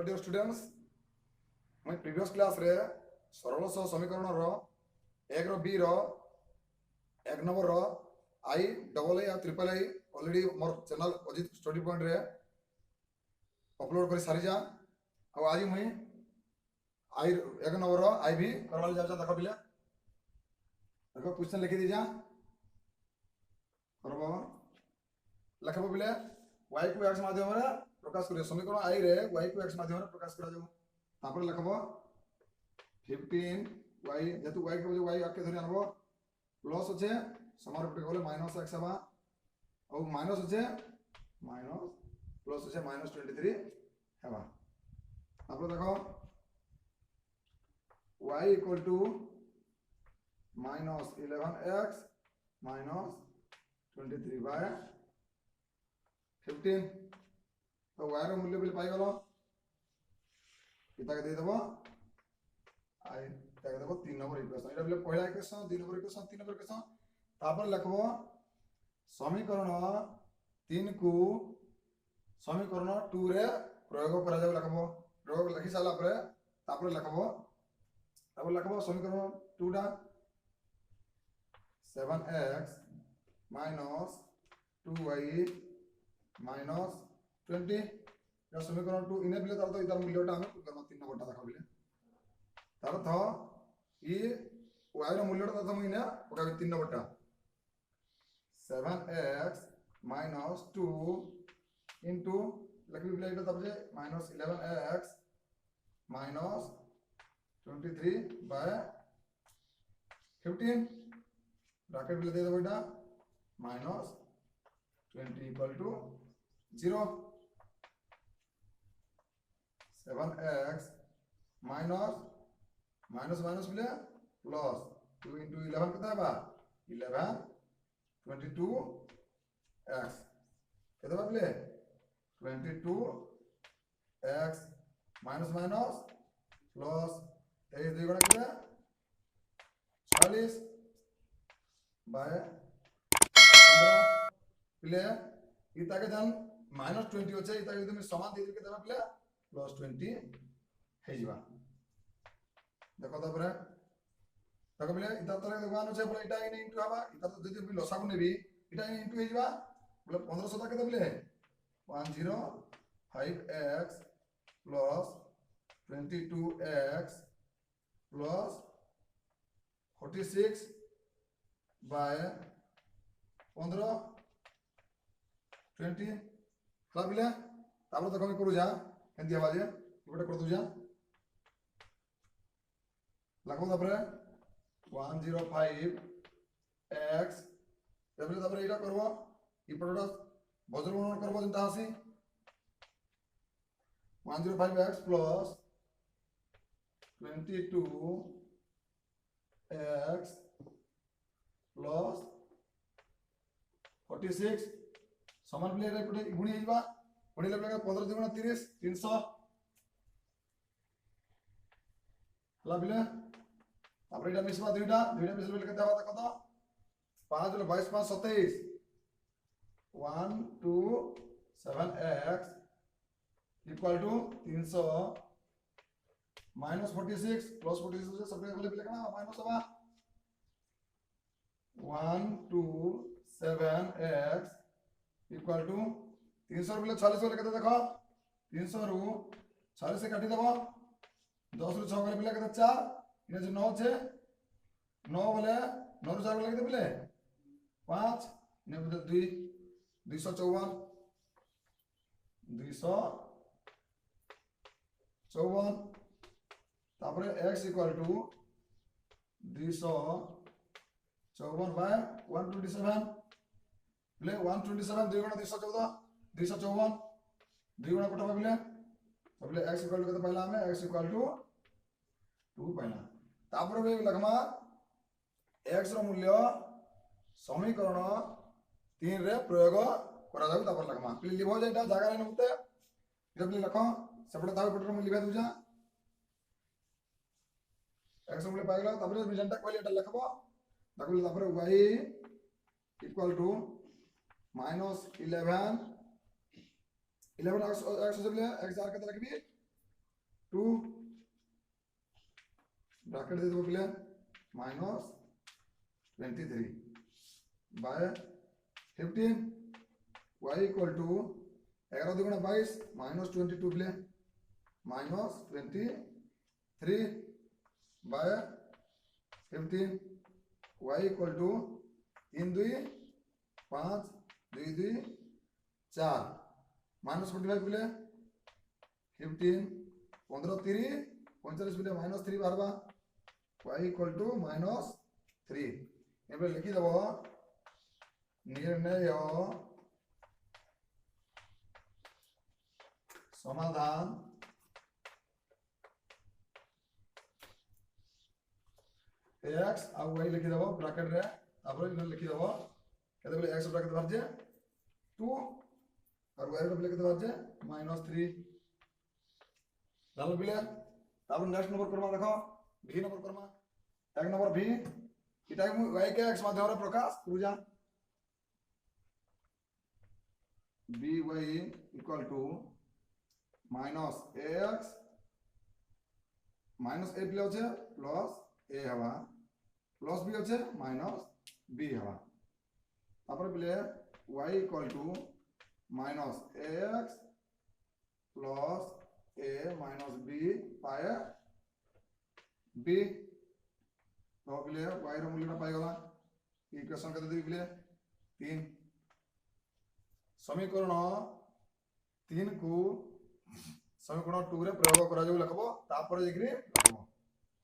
Hello dear students, मैं previous class रे सरल सह समीकरण रो एक रो बी रो एक नंबर रो आई डबल आई और triple I already more channel Ajit study point रे अपलोड कर सारी जा। अब आज मुई आई एक नंबर रो आई भी करवा जा देखो पिले देखो क्वेश्चन लिखि दी जा करबो लिखबो पिले y को x माध्यम रे प्रकाश करियो समीकरण आई रे y को x माध्यम रे प्रकाश करा जाऊ तापर लिखबो 15y जेतु y को y आके धरि आनबो प्लस होचे समारूप गले माइनस x हबा और माइनस होचे माइनस प्लस होचे माइनस 23 हबा। तापर देखो y equal to minus 11x minus 23 by 15 तो y रो मूल्य बिल पाई गलो इता के दे देबो आई ताके देबो 3 नंबर इक्वेशन एटा बिल पहला equation 2 number equation 3 number equation तापर लिखबो समीकरण 3 को समीकरण 2 रे प्रयोग करा जाऊ लिखबो प्रयोग लिखि साला परे तापर लिखबो समीकरण 2 टा 7x माइनस 2y माइनस 20 या समीकरण 2 इने बिले तार तो इधर मूल्यटा हमें करना 3 नंबरटा देखा बिले तार तो ये y रो मूल्यटा तो इने पका 3 नंबरटा 7x माइनस 2 इनटू लखबी बिले इटा तब जे minus 11x minus 23 by 15 bracket बिले दे दो बेटा minus 20 equal to 0 7x minus minus minus बिले प्लस 2 into 11 कितना बा 11 22x कितना बिले 22x माइनस माइनस प्लस 23 2 गुणा कितना 40 बाय 15 बिले इता के जान माइनस 20 होचे इता के तुम समान दे के देबा बिले प्लस 20 हे जिबा देखो त परे देखो बिले इता तरे दुकान होचे बोले इटा इने इनटू हबा इता तो जदी बिल लसागु नेबी इटा इने इनटू हे जिबा बोले 1500 ता के बिले 105x plus 22x plus 46 bye 15 20 हला बिले तापर देखो मैं करू जा एंदी आवाज गोटे कर दू जा लगो तापर 105x तापर तापर एटा करबो ई परोडा बजर गुणन करबो जंता आसी 105x प्लस 22x प्लस 46 समान प्ले रे पटे गुणी हिबा गुणी ले 15 दुगुणा 30 300 हला बिले तापर एटा मिसबा दुइटा मिसबा बिले केते हबा देखो तो 5 ले 22 5 27 1 2 7x equal to 300 minus 46 plus 46 से सब बिले बिले कना माइनस हबा 1 2 7x इक्वल टू 300 बिले 40 वाले केते देखो 300 रु 40 से काटी देबो 10 रु 6 वाले बिले केते 4 इने जे 9 छे 9 वाले 9 रु 4 वाले केते बिले 5 इने बिले 2 254 तापर x इक्वल टू 254 बाय 127 बिले 127 2 गुणा 214 254 2 गुणा कटबा बिले तो बिले x इक्वल टू केते पहला हमें x इक्वल टू 2 पहला तापर बे लगमा x रो मूल्य समीकरण 3 रे प्रयोग करा जाऊ तापर लगमा बिले लिखो जेटा जागा रे नते इटा बिले लिखो सेपटे तापर पटर में लिखा दूजा x मूल्य पाइला तापर जेंटा कहली एटा लिखबो तापर y equal to minus 11 11 x से बिले x आर केते लिखबी 2 ब्रैकेट दे देबो पिले minus 23 by 15 y equal to 11 दुगुना 22 माइनस 22 पिले minus 23 by 15 y equal to 3 2 5 2 2 4 minus 45 पिले 15 15 3 45 पिले माइनस 3 बारबा y इक्वल टू माइनस 3 एबे लिखि दबो निर्णय समाधान x और y लिखि दबो ब्रैकेट रे तापर इने लिखि दबो केते बोले x ब्रैकेट बाहर जे 2 और y रे केते बाहर जे -3 डाल बिले तापर नेक्स्ट नंबर करमा देखो v नंबर करमा एक नंबर v इटा y के x माध्यम रे प्रकाश करूजा by equal to minus ax minus a प्ले होचे प्लस a हवा प्लस b होचे माइनस b हवा तापर प्ले y equal to minus ax plus a minus b पाए b तो प्ले y रो मूल्य पाई गला इक्वेशन कते देबी प्ले 3 समीकरण 3 को समीकरण 2 रे प्रयोग करा जो लिखबो तापर जेकरी लिखबो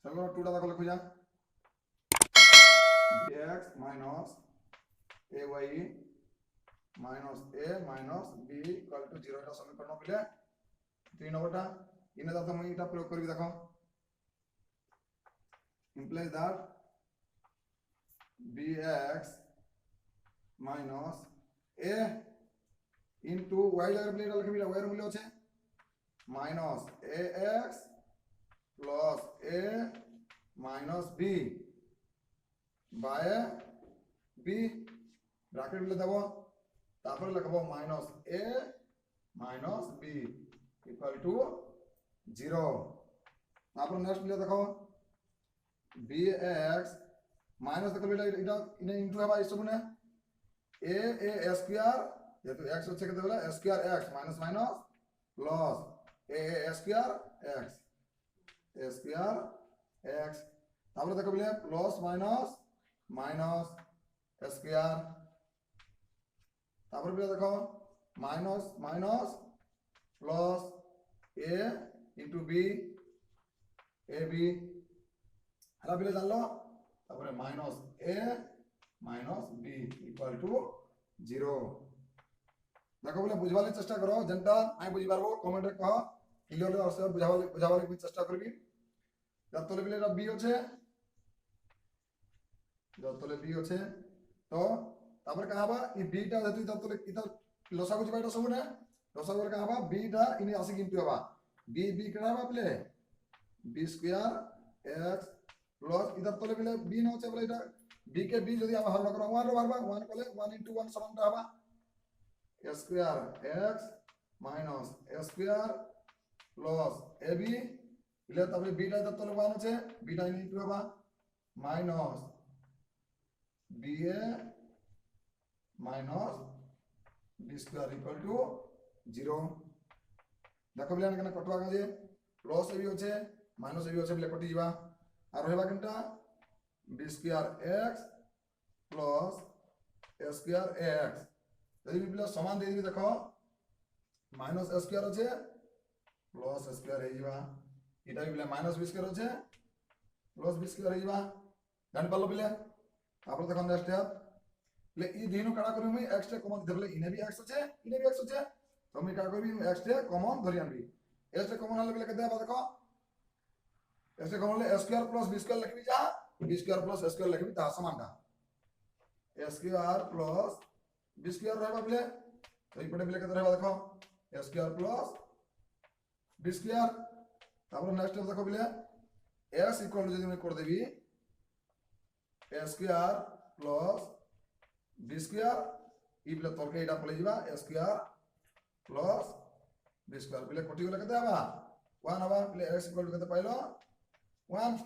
समीकरण 2 टा देखो लिखो जा x minus ay minus a minus b equal to 0 टा समीकरण पिले 3 नंबर टा इने दाता मैं इटा प्रयोग करबी देखो implies that bx minus a into y जगह प्लेट लिखबी y रो मूल्य होचे minus ax plus a minus b by b bracket ले देबो तापर लिखबो minus a minus b equal to 0 तापर नेक्स्ट ले देखो bx माइनस देखो बेटा इटा इने इनटू है इस सबने a स्क्वायर ये तो x होचे केते बोला square x minus minus plus a square x तापर देखो बोले प्लस माइनस माइनस स्क्वायर तापर बोले देखो minus minus plus a into b ab हला बिले जान लो तापर minus a minus b equal to 0 देखो बोले बुझवाले चेष्टा करो जनता आइ बुझी पारबो कमेंट रे कह क्लियरली और बुझावाले भी चेष्टा करबी जतले बिले b होचे जतले b होचे तो तापर कहाबा ई b टा जतु ततले इता लसागु जिबाइटा सब ने लसागु रे कहाबा b टा इने आसी किंतु हबा b कहाबा प्ले b स्क्वायर x प्लस इधर तले बिले b न होचे बोले इटा b के b जदी हम हरण करो 1 रो बारबा 1 कोले 1 * 1 समान हबा square x minus square plus ab इले तबले बीटा इधर तले 1 होचे बीटा इनटू हबा minus ba minus b square equal to 0 देखो बिले कने कटवा जे प्लस ab होचे माइनस ab होचे बिले कटि जीवा आ रहबा केनटा b square x plus square x यदि बिले समान दे दी देखो माइनस स्क्वायर होचे प्लस स्क्वायर हे जीवा इटा बिले माइनस b स्क्वायर होचे प्लस b स्क्वायर हे जीवा जान पालो बिले तापर देखो नेक्स्ट स्टेप ले ई दिनो काडा करू मी x टे कॉमन धरले इने भी x होचे इने भी x होचे तो मी का करबी x टे कॉमन धरि आनबी x टे कॉमन हले बिले केते आबा देखो x टे कॉमन ले स्क्वायर प्लस b स्क्वायर लिखबी जा b स्क्वायर प्लस स्क्वायर लिखबी ता समान ता स्क्वायर प्लस b स्क्वायर रहबा बिले तो ई पटे बिले केते रहबा देखो स्क्वायर प्लस b स्क्वायर तापर नेक्स्ट स्टेप देखो बिले x इक्वल टू जदी मैं कर देबी स्क्वायर प्लस b स्क्वायर ई बिले तलके एटा पले जीवा स्क्वायर प्लस b स्क्वायर बिले कटि गले केते आबा 1 हवा बोले x इक्वल टू केते पाइलो 1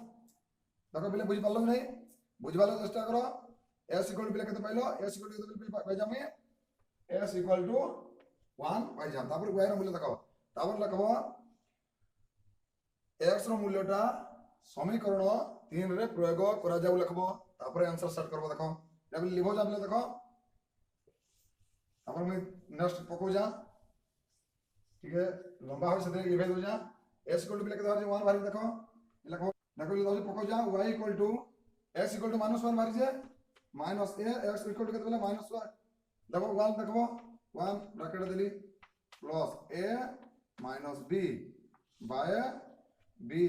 देखो बोले बुझि पालो नहीं बुझि पालो चेष्टा करो s इक्वल टू बोले केते पाइलो s इक्वल टू केते पाइ जामे s इक्वल टू 1 पाइ जाम तापर y रो मूल्य देखो तापर लिखबो x रो मूल्यटा समीकरण 3 रे प्रयोग करा जाउ लिखबो तापर आंसर सेट करबो देखो लेबल लिखो जा बोले देखो तापर मैं नेक्स्ट पको जा ठीक है लंबा हो सके लिखे दो जा s इक्वल टू बोले केते 1 भारी देखो लिखो देखो ये पको जा y equal to x equal to -1 भारी जे minus a x equal to केते बोले -1 देखो 1 देखो 1 ब्रैकेट देली plus a minus b by b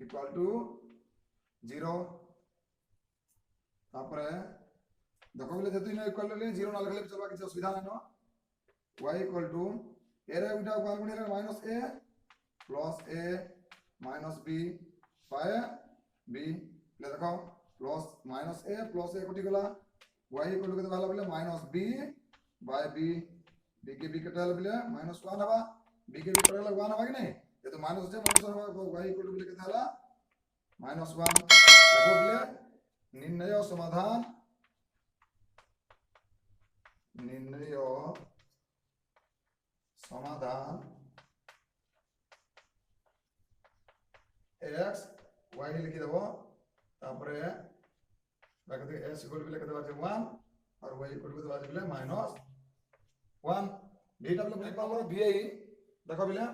equal to 0 तापर देखो बोले जति न इक्वल ले 0 ना लिखले चलबा किछ असुविधा नै न y इक्वल टू a रे उठा 1 गुणिले minus a plus a minus b by b ले देखो plus minus a plus a कटि गला y इक्वल टू केते भाला बोले minus b by b b के b कटल बोले माइनस 1 हवा b के b कटल 1 हवा कि नहीं ये तो माइनस जे माइनस y इक्वल टू बोले केते हला -1 देखो बोले निर्णय समाधान x y लिखि देबो तापरे बाकी s इक्वल टू केते बाजे 1 और y इक्वल टू बाजे बोले -1 डेटा बोले भाई पावर vi देखो बोले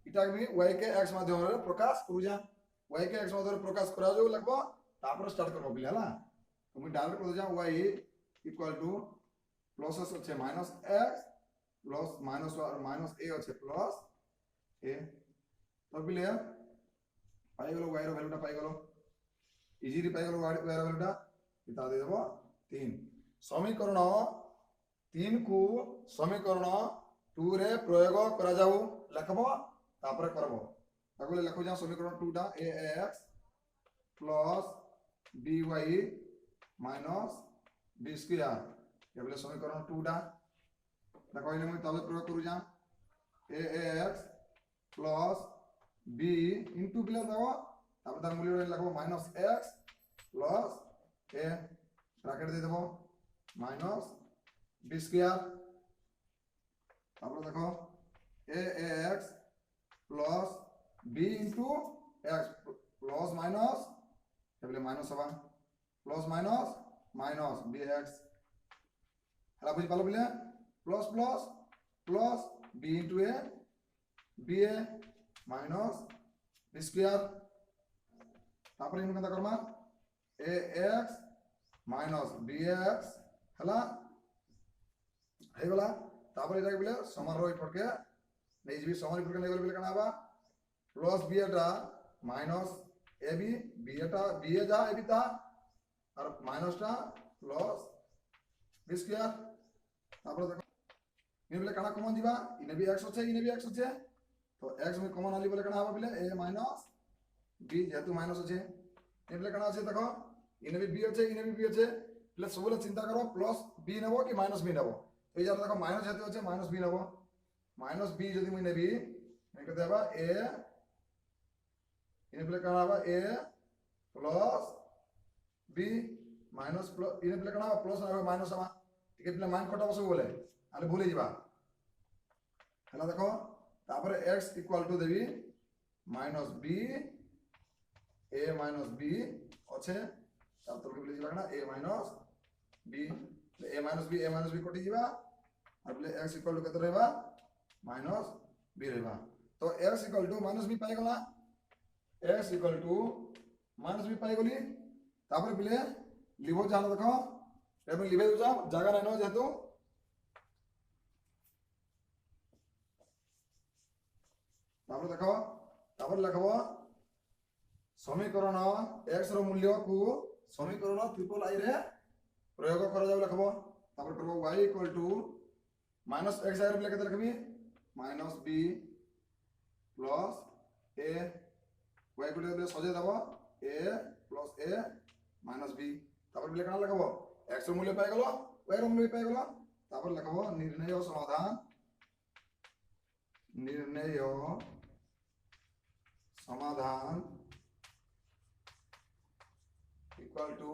इटा भी y के x माध्यम रे प्रकाश करू जा y के x माध्यम रे प्रकाश करा जो लगबो तापर स्टार्ट करबो बोले हला तो मैं डायरेक्ट कर जा y इक्वल टू प्लस আছে minus x plus minus a আছে प्लस a तो बोले पाई गलो y रो वैल्यूटा पाई गलो इजी रे पाई गलो y रो वैल्यूटा इता दे देबो 3 समीकरण 3 को समीकरण 2 रे प्रयोग करा जाऊ लिखबो तापर करबो ताकले लिखो जा समीकरण 2 टा ax plus by minus b square ये बोले समीकरण 2 टा देखो इने मैं तले प्रयोग करू जा ax प्लस b इनटू बोले देखो तापर तार मूल्य लिखबो minus x plus a bracket दे देबो माइनस b स्क्वायर तापर देखो ax plus b into x plus minus ये बोले माइनस हवा प्लस माइनस माइनस bx हला बुझ पालो बोले plus plus plus b into a ba minus b square तापर इन केता करमा ax माइनस bx हला हे गला तापर इटा बोले समर रो इफट के नै जीबी समर इफट के नै बोले कना बा प्लस b टा माइनस ab b टा b जा ab ता और माइनस टा प्लस b स्क्वायर तापर देखो ने बोले कना कॉमन दिबा इने भी x होचे इने भी x होचे तो x में कॉमन आली बोले कना हबा बोले a माइनस b जेतु माइनस होचे ने बोले कना আছে देखो इने भी b होचे इने भी b होचे प्लस सबले चिंता करो प्लस b नेबो कि माइनस b नेबो तो यार देखो माइनस जेतु होचे माइनस b नेबो माइनस b जदि मैं नेबी ने कहते हबा a इने बोले कना हबा a plus b minus plus इने बोले कना प्लस ना माइनस हबा ठीक है बोले मान कटा बस बोले आले भूले जीवा हला देखो तापर x equal to Devi minus b a minus b अच्छे तब तो बोले जीवा कना a माइनस b कटि जीवा और बोले x इक्वल टू केते रहबा माइनस b रहबा तो x equal to minus b पाई गला x equal to minus b पाई गली तापर बोले लिखो जानो देखो एबे लिखे जा जगह नै न जेतु तापर देखो तापर लिखबो समीकरण x रो मूल्य को समीकरण ट्रिपल i रे प्रयोग करा जाउ लिखबो तापर करबो y equal to minus x आर बोले केते लिखबी minus b plus a y को ले सजे देबो a plus a minus b तापर बोले कना लिखबो x रो मूल्य पाई गलो y रो मूल्य पाई गलो तापर लिखबो निर्णय समाधान निर्णय समाधान इक्वल टू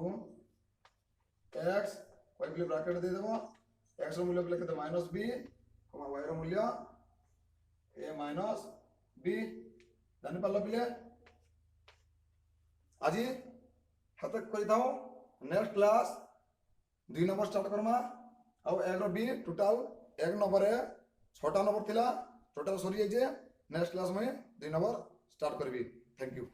एक्स कोई ब्राकेट दे देबो एक्स रो मूल्य लिख दे माइनस बी वाई रो मूल्य ए माइनस बी जानि पारलो पिले आज हाथ करि थाओ नेक्स्ट क्लास 2 नंबर स्टार्ट करमा आउ एक रो बी टोटल एक नंबर है 6टा नंबर थिला टोटल सरी जे नेक्स्ट क्लास में 2 नंबर स्टार्ट करबी थैंक यू